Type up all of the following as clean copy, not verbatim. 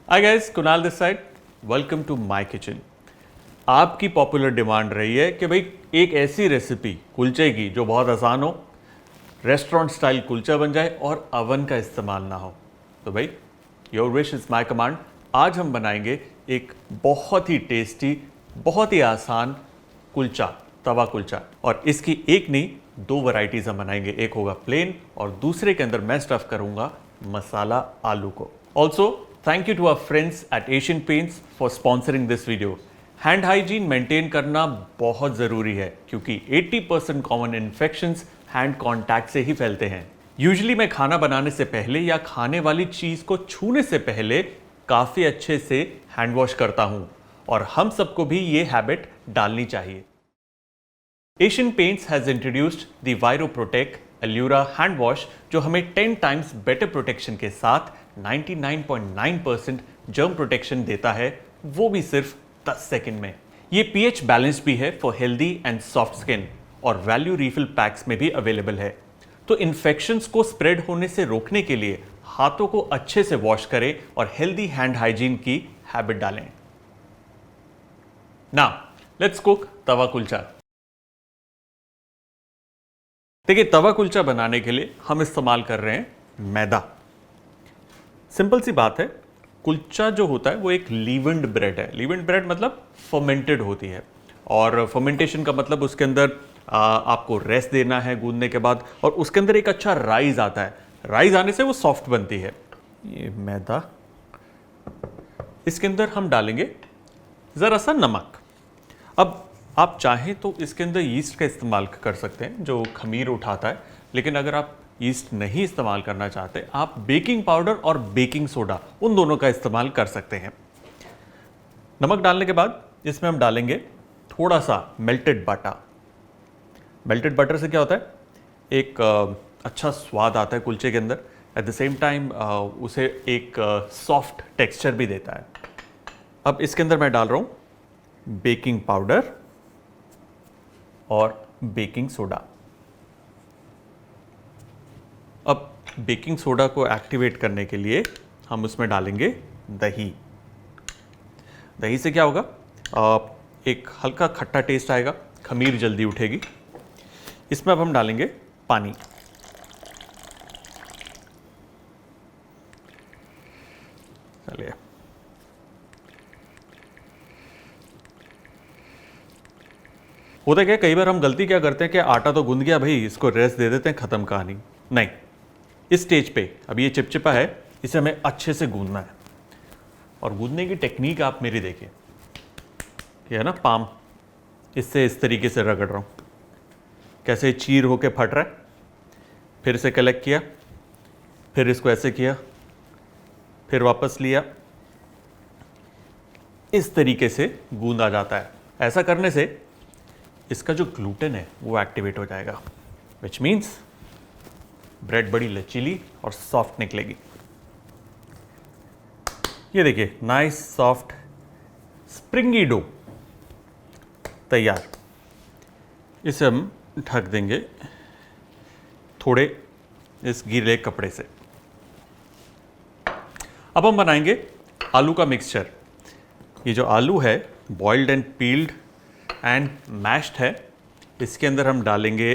Hi guys, Kunal this side. Welcome to my kitchen. आपकी popular demand रही है कि भाई एक ऐसी रेसिपी कुलचे की जो बहुत आसान हो, रेस्टोरेंट स्टाइल कुलचा बन जाए और अवन का इस्तेमाल ना हो। तो भाई your wish is my command. आज हम बनाएंगे एक बहुत ही टेस्टी, बहुत ही आसान कुलचा, तवा कुलचा। और इसकी एक नहीं, दो वैरायटीज़ हम बनाएंगे। एक होगा प्लेन और दूसरे के अंदर मैं स्टफ करूंगा मसाला आलू को। Also thank you to our friends at Asian Paints for sponsoring this video. Hand hygiene maintain करना बहुत ज़रूरी है क्योंकि 80% कॉमन इन्फेक्शंस हैंड कांटेक्ट से ही फैलते हैं। यूजुअली मैं खाना बनाने से पहले या खाने वाली चीज़ को छूने से पहले काफ़ी अच्छे से हैंड वॉश करता हूं और हम सबको भी ये हैबिट डालनी चाहिए। Asian Paints has introduced the Viroprotek Allura hand wash जो हमें 10 टाइम्स बेटर प्रोटेक्शन के साथ 99.9% जर्म प्रोटेक्शन देता है, वो भी सिर्फ 10 सेकंड में। ये पीएच बैलेंस भी है for healthy and soft skin और वैल्यू रीफिल पैक्स में भी अवेलेबल है। तो इन्फेक्शंस को स्प्रेड होने से रोकने के लिए हाथों को अच्छे से वॉश करें और हेल्दी हैंड हाइजीन की हैबिट डालें। नाउ लेट्स कुक तवा कुलचा। देखिए, तवा कुलचा बनाने के लिए हम इस्तेमाल कर रहे हैं मैदा। सिंपल सी बात है, कुलचा जो होता है वो एक लीवेंड ब्रेड है। लीवेंड ब्रेड मतलब फर्मेंटेड होती है और फर्मेंटेशन का मतलब उसके अंदर आपको रेस्ट देना है गूंदने के बाद, और उसके अंदर एक अच्छा राइज आता है। राइज आने से वो सॉफ्ट बनती है। ये मैदा, इसके अंदर हम डालेंगे ज़रा सा नमक। अब आप चाहें तो इसके अंदर यीस्ट का इस्तेमाल कर सकते हैं जो खमीर उठाता है, लेकिन अगर आप यीस्ट नहीं इस्तेमाल करना चाहते, आप बेकिंग पाउडर और बेकिंग सोडा उन दोनों का इस्तेमाल कर सकते हैं। नमक डालने के बाद इसमें हम डालेंगे थोड़ा सा मेल्टेड बटर। मेल्टेड बटर से क्या होता है, एक अच्छा स्वाद आता है कुलचे के अंदर। एट द सेम टाइम उसे एक सॉफ्ट टेक्सचर भी देता है। अब इसके अंदर मैं डाल रहा हूँ बेकिंग पाउडर और बेकिंग सोडा। अब बेकिंग सोडा को एक्टिवेट करने के लिए हम उसमें डालेंगे दही। दही से क्या होगा, एक हल्का खट्टा टेस्ट आएगा, खमीर जल्दी उठेगी। इसमें अब हम डालेंगे पानी। चलिए, होता क्या, कई बार हम गलती क्या करते हैं कि आटा तो गूंद गया भाई, इसको रेस्ट दे देते हैं, खत्म कहानी। नहीं, इस स्टेज पे अब ये चिपचिपा है, इसे हमें अच्छे से गूंदना है। और गूंदने की टेक्निक आप मेरी देखिए, ये है ना पाम, इससे इस तरीके से रगड़ रहा हूँ, कैसे चीर होके फट रहा है। फिर इसे कलेक्ट किया, फिर इसको ऐसे किया, फिर वापस लिया, इस तरीके से गूंदा जाता है। ऐसा करने से इसका जो ग्लूटेन है वो एक्टिवेट हो जाएगा, विच मीन्स ब्रेड बड़ी लचीली और सॉफ्ट निकलेगी। ये देखिए, नाइस सॉफ्ट स्प्रिंगी डो तैयार। इसे हम ढक देंगे थोड़े इस गीले कपड़े से। अब हम बनाएंगे आलू का मिक्सचर। ये जो आलू है boiled and peeled and meshed है, इसके अंदर हम डालेंगे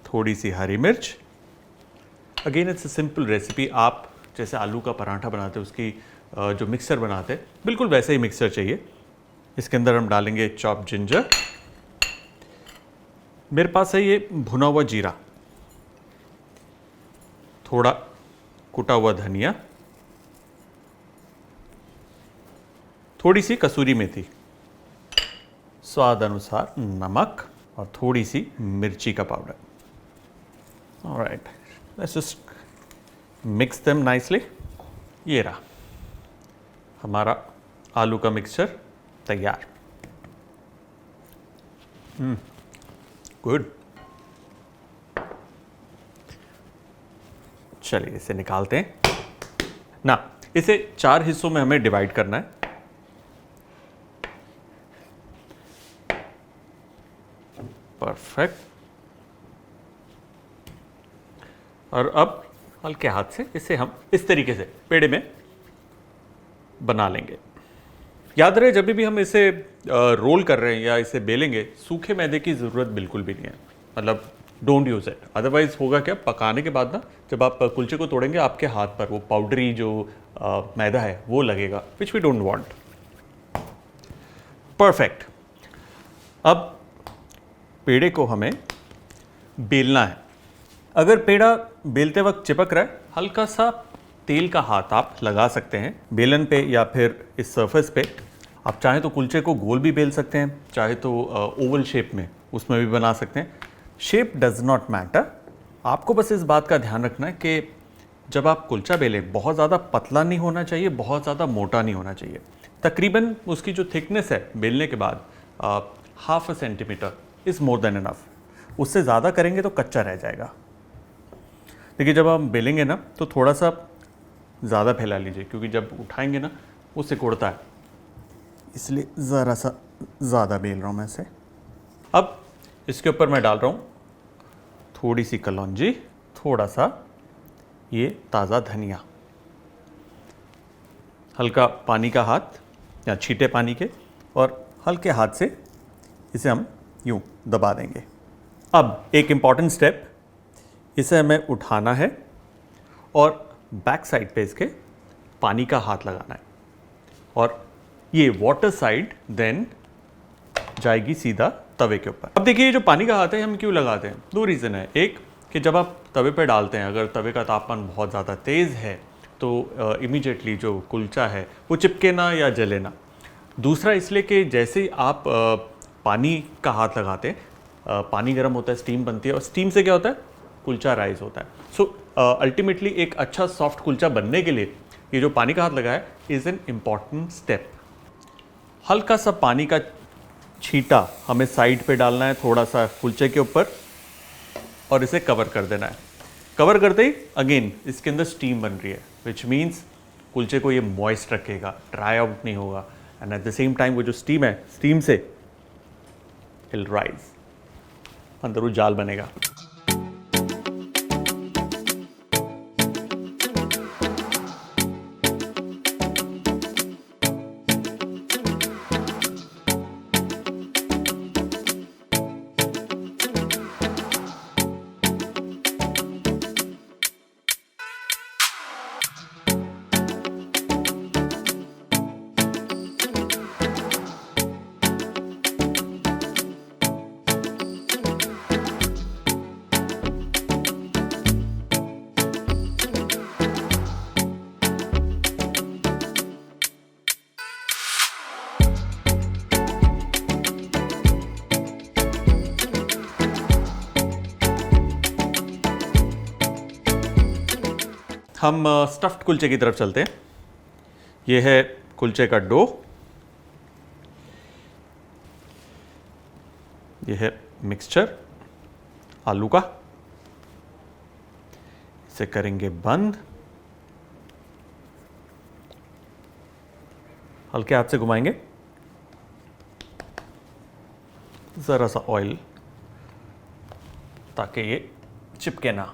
थोड़ी सी हरी मिर्च। Again it's a simple recipe. आप जैसे आलू का पराठा बनाते हैं, उसकी जो मिक्सर बनाते हैं, बिल्कुल वैसे ही मिक्सर चाहिए। इसके अंदर हम डालेंगे चॉप जिंजर। मेरे पास है ये भुना हुआ जीरा, थोड़ा कुटा हुआ धनिया, थोड़ी सी कसूरी मेथी, स्वाद अनुसार नमक और थोड़ी सी मिर्ची का powder. Alright, let's just mix them nicely. ये रहा हमारा आलू का मिक्सचर तैयार। गुड। चलिए इसे निकालते हैं ना। इसे 4 हिस्सों में हमें डिवाइड करना है। परफेक्ट। और अब हल्के हाथ से इसे हम इस तरीके से पेड़े में बना लेंगे। याद रहे जब भी हम इसे रोल कर रहे हैं या इसे बेलेंगे, सूखे मैदे की ज़रूरत बिल्कुल भी नहीं है। मतलब डोंट यूज़ इट, अदरवाइज होगा क्या, पकाने के बाद ना जब आप कुलचे को तोड़ेंगे आपके हाथ पर वो पाउडरी जो मैदा है वो लगेगा, which we don't want. Perfect. अब पेड़े को हमें बेलना है। अगर पेड़ा बेलते वक्त चिपक रहा है, हल्का सा तेल का हाथ आप लगा सकते हैं बेलन पे या फिर इस सरफेस पे। आप चाहे तो कुलचे को गोल भी बेल सकते हैं, चाहे तो ओवल शेप में उसमें भी बना सकते हैं। शेप डज नॉट मैटर, आपको बस इस बात का ध्यान रखना है कि जब आप कुलचा बेलें, बहुत ज़्यादा पतला नहीं होना चाहिए, बहुत ज़्यादा मोटा नहीं होना चाहिए। तकरीबन उसकी जो थिकनेस है बेलने के बाद 1/2 centimetre is more than enough. उससे ज़्यादा करेंगे तो कच्चा रह जाएगा। देखिए जब हम बेलेंगे ना तो थोड़ा सा ज़्यादा फैला लीजिए, क्योंकि जब उठाएंगे ना वो सिकुड़ता है, इसलिए ज़रा सा ज़्यादा बेल रहा हूँ मैं इसे। अब इसके ऊपर मैं डाल रहा हूँ थोड़ी सी कलौंजी, थोड़ा सा ये ताज़ा धनिया, हल्का पानी का हाथ या छींटे पानी के, और हल्के हाथ से इसे हम यूँ दबा देंगे। अब एक इम्पॉर्टेंट स्टेप, इसे हमें उठाना है और बैक साइड पे इसके पानी का हाथ लगाना है, और ये वाटर साइड देन जाएगी सीधा तवे के ऊपर। अब देखिए ये जो पानी का हाथ है हम क्यों लगाते हैं, 2 रीज़न है। एक कि जब आप तवे पे डालते हैं, अगर तवे का तापमान बहुत ज़्यादा तेज़ है तो इमीडिएटली जो कुलचा है वो चिपके ना या जले ना। दूसरा इसलिए कि जैसे ही आप पानी का हाथ लगाते हैं, पानी गर्म होता है, स्टीम बनती है, और स्टीम से क्या होता है, कुलचा राइज होता है। सो अल्टीमेटली एक अच्छा सॉफ्ट कुलचा बनने के लिए ये जो पानी का हाथ लगा है इज़ एन इम्पॉर्टेंट स्टेप। हल्का सा पानी का छींटा हमें साइड पे डालना है थोड़ा सा कुलचे के ऊपर, और इसे कवर कर देना है। कवर करते ही अगेन इसके अंदर स्टीम बन रही है, विच मीन्स कुलचे को ये मॉइस्ट रखेगा, ड्राई आउट नहीं होगा, and at the same time वो जो स्टीम है, स्टीम से विल राइज, अंदर वो जाल बनेगा। हम स्टफ्ड कुलचे की तरफ चलते हैं। ये है कुलचे का डो, ये है मिक्सचर आलू का, इसे करेंगे बंद, हल्के हाथ से घुमाएंगे, जरा सा ऑयल ताकि ये चिपके ना।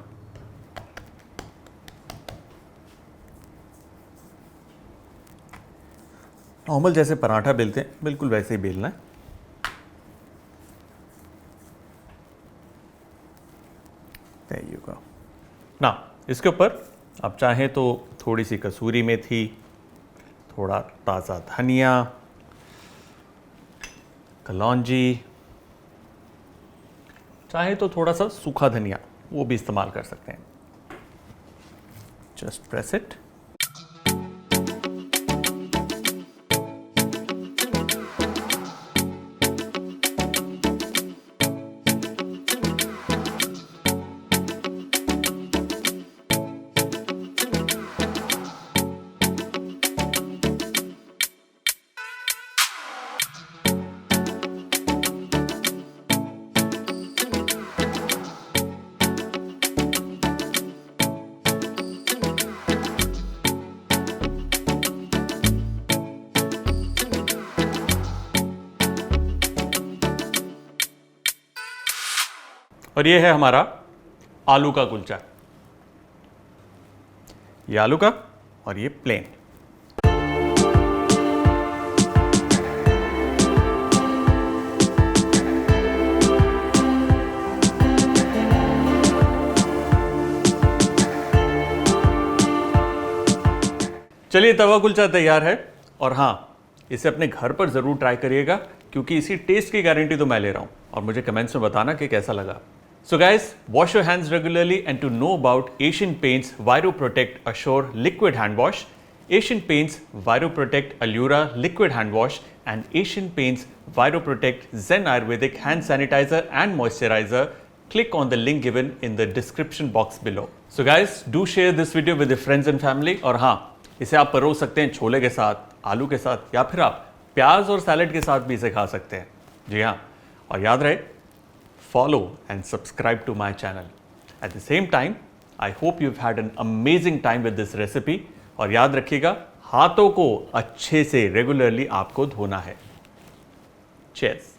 नॉर्मल जैसे पराठा बेलते हैं बिल्कुल वैसे ही बेलना है। There you go। ना इसके ऊपर आप चाहें तो थोड़ी सी कसूरी मेथी, थोड़ा ताज़ा धनिया, कलौंजी, चाहे तो थोड़ा सा सूखा धनिया वो भी इस्तेमाल कर सकते हैं। Just press it. और ये है हमारा आलू का कुलचा, ये आलू का और ये प्लेन। चलिए, तवा कुलचा तैयार है। और हाँ, इसे अपने घर पर ज़रूर ट्राई करिएगा, क्योंकि इसी टेस्ट की गारंटी तो मैं ले रहा हूँ। और मुझे कमेंट्स में बताना कि कैसा लगा। So guys, wash your hands regularly, and to know about Asian Paints ViroProtect Assure Liquid Hand Wash, Asian Paints ViroProtect Allura Liquid Hand Wash, and Asian Paints ViroProtect Zen Ayurvedic Hand Sanitizer and Moisturizer, click on the link given in the description box below. So guys, do share this video with your friends and family. और हाँ, इसे आप परोस सकते हैं छोले के साथ, आलू के साथ, या फिर आप प्याज और सैलेड के साथ भी इसे खा सकते हैं। जी हाँ, और याद रहे, follow and subscribe to my channel. At the same time, I hope you've had an amazing time with this recipe. और याद रखिएगा, हाथों को अच्छे से रेगुलरली आपको धोना है। Cheers!